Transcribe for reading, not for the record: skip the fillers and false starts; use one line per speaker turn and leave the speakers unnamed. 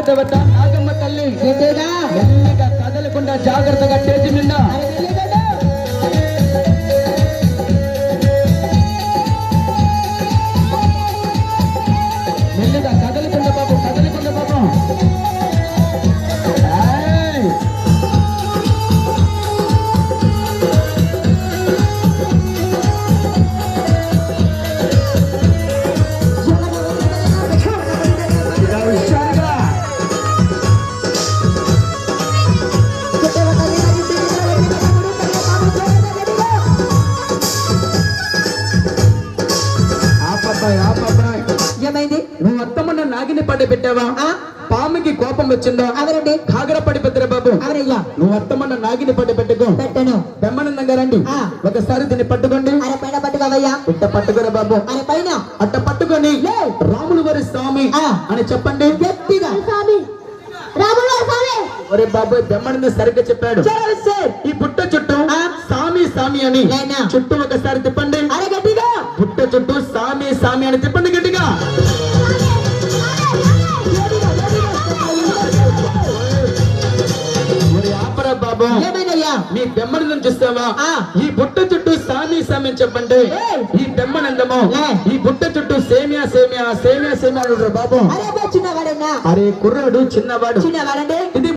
నాగదేవత నాగమ్మ తల్లి మెల్లగా కదలకుండా జాగ్రత్తగా చేసి నిండా మెల్లగా కదలకుండా బాబు కదలకుండా బాబు నువ్వు అత్తమ్మన్న నాగిని పడి పెట్టావా పాముకి కోపం వచ్చిందా కాగర పడి పెద్దరా బాబు నువ్వు అత్తమ్మన్న నాగిని పడి పెట్టుకో బ్రహ్మానందంగా రండి ఒకసారి దీన్ని పట్టుకోండి ఇట్ట పట్టుకోరా బాబు అట్ట పట్టుకొని రాములు వారి స్వామి అని చెప్పండి గట్టిగా ఒరే బాబు బ్రహ్మానంద సరిగ్గా చెప్పాడు ఈ బుట్ట చుట్టూ సామి సామి అని చుట్టూ ఒకసారి తిప్పండి బుట్ట చుట్టూ సామి సామి అని తిప్పండి గట్టిగా బాబు మీ బెమ్మనందం చూస్తావా ఈ బుట్ట చుట్టూ సామి సామి అని చెప్పండి ఈ బెమ్మనందము ఈ బుట్ట చుట్టూ సేమియా సేమియా సేమియా సేమియా బాబు అరే కుర్రాడు చిన్నవాడు ఇది